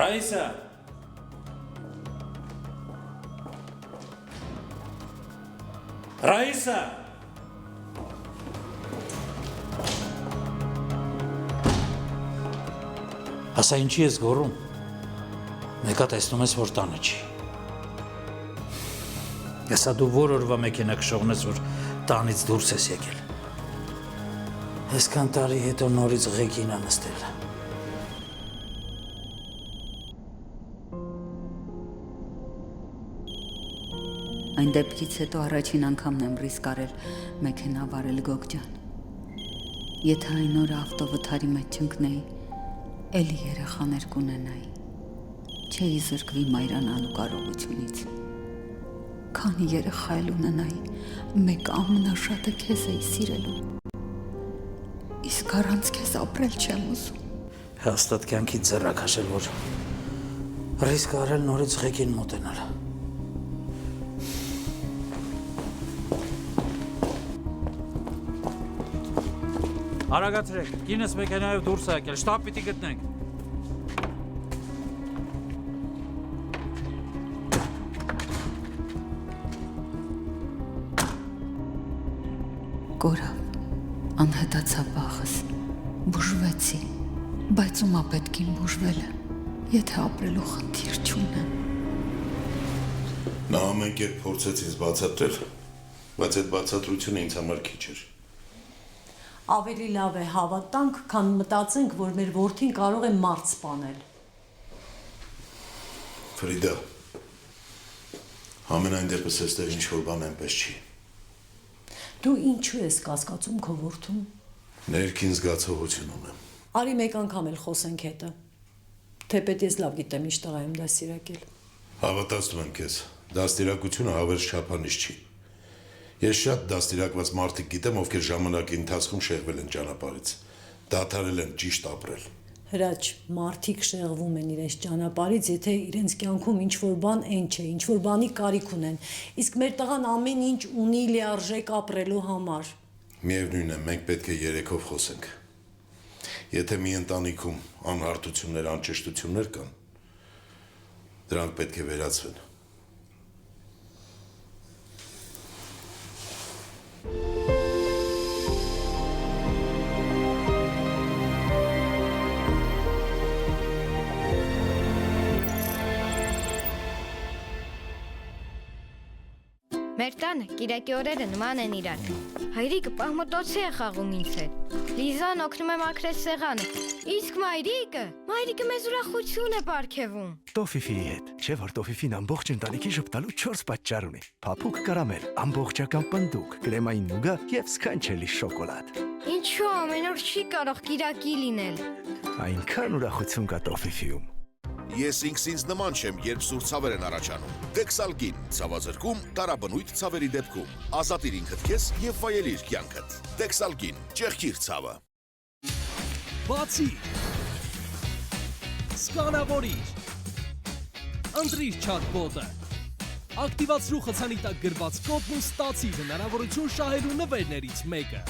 Ռայսա։ Ռայսա։ Ասա ինչի ես գոռում։ Մեկա տեսնում ես, որ տանը չի։ Հեսա դու որ օրվա մեքենա կշողնես, որ տանից դուրս ես եկել։ Այսքան տարի հետո նորից ղեկին անստել։ Այն դեպքից հետո առաջին անգամն եմ ռիսկ արել մեքենա վարել Գոգ ջան։ Եթե այն օրը ավտովթարի մեջ չընկնեի, էլի երեխաներ կունենայի։ Չէի զրկվի մայրանալու կարողությունից։ Քանի երեխա էլ ունենայի, մեկ ամենաշատը քեզ էի սիրելու։ Իսկ առանց քեզ ապրել չեմ ուզում։ Հաստատ կյանքի ձեռակ հաշել, որ ռիսկ արել նորից ղեկին մոտենալ։ Արագացրեք, կինս մեքենայով դուրս է եկել, շտապ պիտի գտնենք։ Կորավ, անհետացա վախս, բուժվեցի, բայց ումա պետք իմ բուժվելը, եթե ապրելու խնդիր չունեմ։ Նա ամեն կերպ փորձեց ինձ բացատրել, բայց այդ բացատրությունը ինձ համար քիչ էր։ Ավելի լավ է հավատանք, քան մտածենք, որ մեր որդին կարող է մարդ սպանել։ Ֆրիդա, ամենայն դեպս այստեղ ինչ-որ բան այնպես չի։ Դու ինչու ես կասկածում քո որդուն։ Ներքին զգացողություն ունեմ։ Արի մեկ անգամ էլ խոսենք հետը։ Թեպետ ես լավ գիտեմ ինչ տղա եմ դաստիարակել։ Հավատացնում եմ քեզ, դաստիարակությունը հավերժ չափանիշ չի։ Ես շատ դաստիարակված մարդիկ գիտեմ, ովքեր ժամանակի ընթացքում շեղվել են ճանապարհից, դադարել են ճիշտ ապրել։ Հրաչ, մարդիկ շեղվում են իրենց ճանապարհից, եթե իրենց կյանքում ինչ-որ բան այն չէ, ինչ-որ բանի կարիք ունեն։ Իսկ մեր տղան ամեն ինչ ունի լիարժեք ապրելու համար։ Միևնույն է, մենք պետք է երեքով խոսենք։ Եթե մի ընտանիքում անհարթություններ, անճշտություններ կան, դրանք պետք է վերացվեն։ Մեր տանը կիրակի օրերը նման են իրար։ Հայրիկը պահմտոցի է խաղում ինձ հետ։ Լիզան օգնում է մաքրել սեղանը։ Իսկ մայրիկը մեզ ուրախություն է պարգևում։ Տոֆիֆիի հետ, չէ՞ որ Տոֆիֆին ամբողջ ընտանիքի ժպտալու 4 պատճառ ունի։ Փափուկ կարամել, ամբողջական պնդուկ, կրեմային նուգա եւ սքանչելի շոկոլադ։ Ինչու ամեն օր չի կարող կիրակի լինել։ Այնքան ուրախություն կա Տոֆիֆիում։ Ես ինքս նման չեմ, երբ սուր ցավեր են առաջանում։ Դեքսալգին ցավազրկում տարաբնույթ ցավերի դեպքում։ Ազատիր ինքդ քեզ եւ վայելիր կյանքդ։ Դեքսալգին ճեղքիր ցավը։ Բացի Սկանավորիր Ընտրիր չաթբոտը Ակտիվացրու խցանի տակ գրված կոդն ու ստացի հնարավորություն շահելու նվերներից մեկը։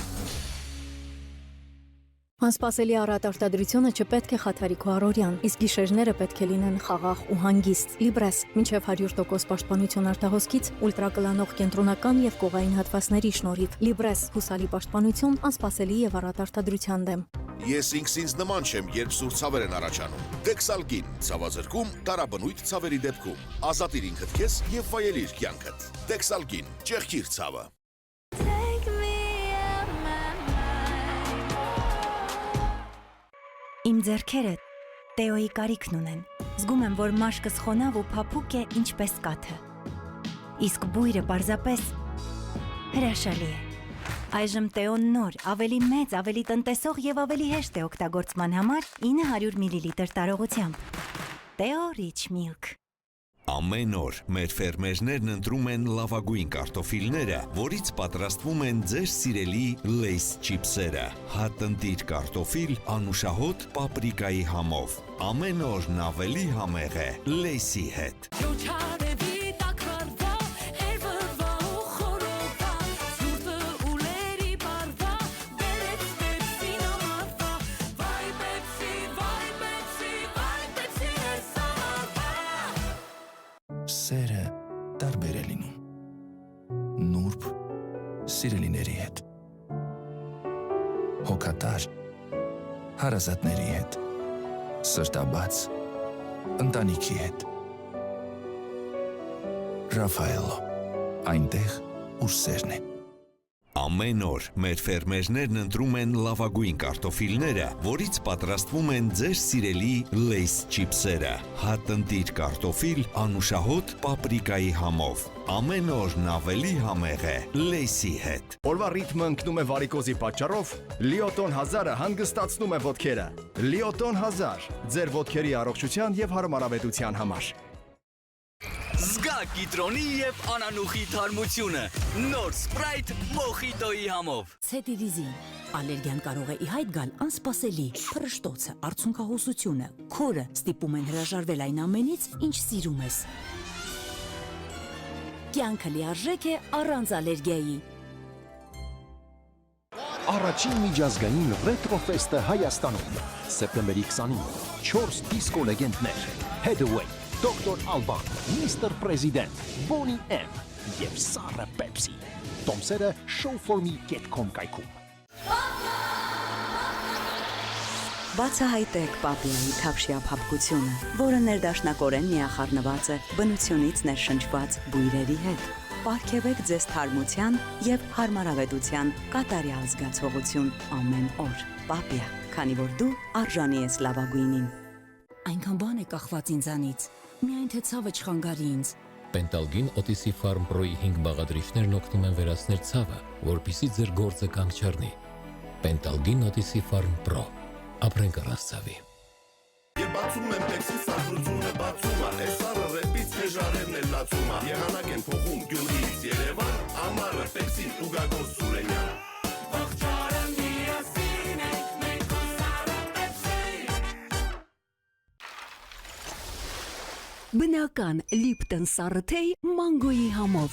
Անսպասելի առատարտադրությունը չպետք է խաթարի քո առօրյան, իսկ գիշերները պետք է լինեն խաղաղ ու հանգիստ։ Libress մինչև 100% պաշտպանություն արտահոսքից ուլտրակլանող կենտրոնական եւ կողային հատվածների շնորհիվ։ Libress հուսալի պաշտպանություն անսպասելի եւ առատարտադրության դեմ։ Ես ինքս նման չեմ, երբ սուր ցավեր են առաջանում։ Դեքսալգին ցավազրկում տարաբնույթ ցավերի դեպքում։ Ազատիր ինքդ քեզ եւ վայելիր կյանքդ։ Դեքսալգին ճեղքիր ցավը։ Իմ ձեռքերը Տեոյի կարիքն ունեն։ Զգում եմ, որ մաշկս խոնավ ու փափուկ է ինչպես կաթը։ Իսկ բույրը պարզապես հրաշալի է։ Այժմ Տեոն նոր, ավելի մեծ, ավելի տնտեսող եւ ավելի հեշտ է օգտագործման համար 900 մլ տարողությամբ։ Տեո Rich Milk։ Ամեն օր մեր ֆերմերներն ընտրում են լավագույն կարտոֆիլները, որից պատրաստվում են ձեր սիրելի Lays չիփսերը։ Հատնտիր կարտոֆիլ անուշահոտ պապրիկայի համով։ Ամեն օրն ավելի համեղ է Lays-ի հետ։ սերը տարբեր է լինում։ Նուրբ սիրելիների հետ, հոգատար հարազատների հետ, սրտաբաց ընտանիքի հետ։ Ռաֆայելո, այնտեղ ուր սերն է։ Ամեն օր մեր ֆերմերներն ընտրում են լավագույն կարտոֆիլները, որից պատրաստվում են ձեր սիրելի Lays չիփսերը։ Հատնտիր կարտոֆիլ անուշահոտ պապրիկայի համով։ Ամեն օրն ավելի համեղ է Lays-ի հետ։ Օրվա ռիթմը ընկնում է վարիկոզի պատճառով, Լիոտոն 1000-ը հանգստացնում է ոտքերը։ Լիոտոն 1000, ձեր ոտքերի առողջության եւ հարմարավետության համար։ Զգա կիտրոնի եւ անանուխի թարմությունը։ Նոր Sprite Mojito-ի համով։ Ցետիրիզին ալերգիան կարող է ի հայտ գալ անսպասելի։ Փռշտոցը, արցունքահոսությունը, քորը ստիպում են հրաժարվել այն ամենից, ինչ սիրում ես։ Կյանքը լիարժեք է առանց ալերգիայի։ Առաջին միջազգային ռետրոֆեստը Հայաստանում։ Սեպտեմբերի 29-ը 4 դիսկո լեգենդներ։ Headway, Dr. Alban, Mr. President, Bonnie M եւ Sara Pepsi։ Տոմսերը showforme.com կայքում։ Բացահայտեք Պապիայի թավշյա փափկությունը, որը ներդաշնակորեն միախառնված է բնությունից ներշնչված բույրերի հետ։ Պարգևեք ձեզ թարմության եւ հարմարավետության կատարյալ զգացողություն ամեն օր։ Պապիա, քանի որ դու արժանի ես լավագույնին։ Այնքան բան է կախված ինձանից։ Միայն թե ցավը չխանգարի ինձ։ Pentalgin Otis Farm Pro-ի 5 բաղադրիչներն օգնում են վերացնել ցավը, որպեսզի ձեր գործը կանգ չառնի։ Pentalgin Otis Farm Pro։ Ապրենք առանց ցավի։ Երբ բացում եմ Pepsi սարությունը բացում է, այս սարը ռեպից քեժարերն էլ լացում է։ Եղանակ են փոխում Գյումրիից Երևան, ամառը Pepsi-ն ու Գագոս Սուրենյան։ Ողջարեմ միասին ենք մենք ու Sara Pepsi։ Բնական Lipton Սառթեյ մանգոյի համով։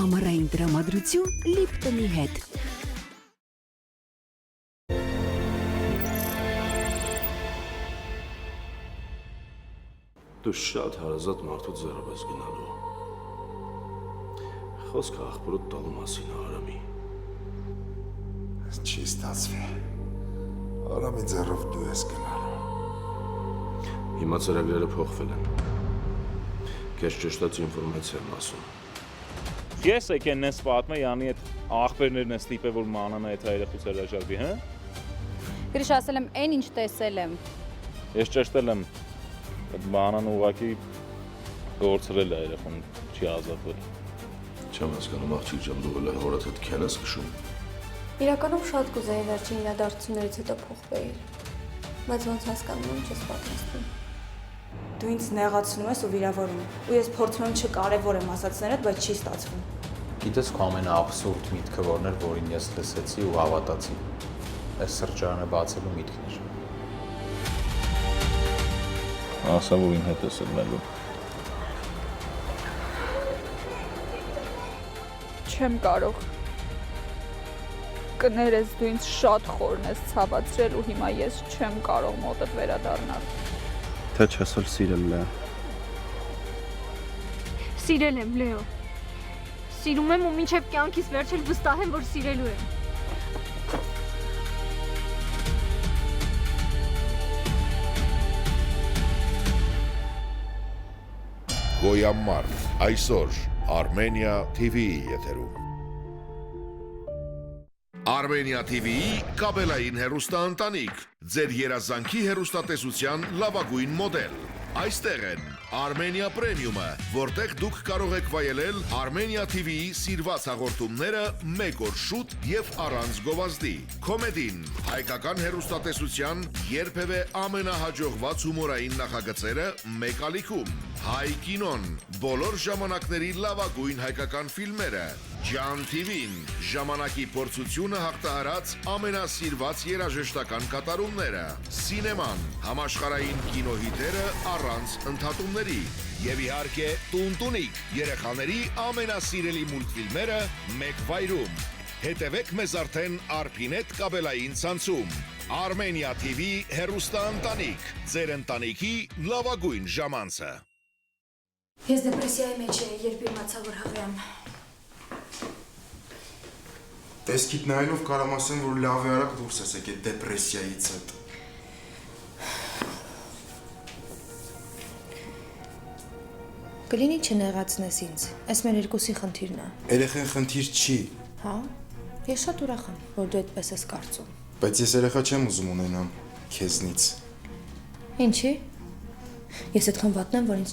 Ամառային տրամադրություն Lipton-ի հետ։ Դու շատ հարազատ մարդու ձեռով ես գնալու։ Խոսքը աղբորոտ տալու մասին է, Արամի։ Չի ստացվի։ Արամի ձեռով դու ես գնալու։ Հիմա ծրագրերը փոխվել են։ Քեզ ճշտած ինֆորմացիա եմ ասում։ Ես եկեն ես պատմը, յանի այդ աղբերներն են ստիպել, որ մանան այդ հայրախուց հրաժարվի, հա։ Գրիշ ասել եմ, այն ինչ տեսել եմ։ Ես ճշտել եմ, այդ մանան ուղղակի գործրել է երեխան, չի ազատվել։ Չեմ հասկանում, աղջիկ ջան, դու էլ հորդ հետ քեն ես քշում։ Իրականում շատ կուզեի վերջին իրադարձություններից հետո փոխվեի, բայց ոնց հասկանում եմ, չես պատրաստվում։ Դու ինձ նեղացնում ես ու վիրավորում, ու ես փորձում եմ չկարևորեմ ասածներդ, բայց չի ստացվում։ Գիտես քո ամենաաբսուրդ միտքը որն էր, որին ես լսեցի ու հավատացի։ Այս սրճարանը բացելու միտքն էր։ Ասա, որ ինձ հետ ես ելնելու։ Չեմ կարող։ Կներես, դու ինձ շատ խորն ես ցավացրել ու հիմա ես չեմ կարող մոտդ վերադառնալ։ Թե չես էլ սիրել Լեա։ Սիրել եմ, Լեո։ Սիրում եմ ու մինչև կյանքիս վերջել վստահ եմ, որ սիրելու եմ։ Գոյամար, այսօր Armenia TV-ի եթերում։ Armenia TV-ի կաբելային հեռուստաընտանիք, ձեր երազանքի հեռուստատեսության լավագույն մոդել։ Այստեղ են Armenia Premium-ը, որտեղ դուք կարող եք վայելել Armenia TV-ի սիրված հաղորդումները մեկ օր շուտ եւ առանց գովազդի։ Կոմեդին, հայկական հեռուստատեսության երբևէ ամենահաջողված հումորային նախագծերը մեկ ալիքում։ Հայ կինոն, բոլոր ժամանակների լավագույն հայկական ֆիլմերը, Ջան TV-ն, ժամանակի փորձությունը հաղթահարած ամենասիրված երաժշտական կատարումները, սինեման, համաշխարհային կինոհիտերը առանց ընդհատումների եւ իհարկե Տունտունիկ, երեխաների ամենասիրելի մուլտֆիլմերը մեկ վայրում։ Հետևեք մեզ արդեն Arpinet կաբելային ցանցում։ Armenia TV հեռուստաընտանիք, ձեր ընտանիքի լավագույն ժամանցը։ Ես դեպրեսիայի մեջ էի, երբ իմացա, որ հավեմ։ Տեսքիդ նայելով կարամ ասեմ, որ լավ է արագ դուրս ես եկել դեպրեսիայից հետ։ Կլինի չնեղացնես ինձ, այս մեր երկուսի խնդիրն է։ Երեխան խնդիր չի։ Հա, ես շատ ուրախ եմ, որ դու այդպես ես կարծում։ Բայց ես երեխա չեմ ուզում ունենամ քեզնից։ Ինչի՞։ Ես այդքան վատն եմ, որ ինձ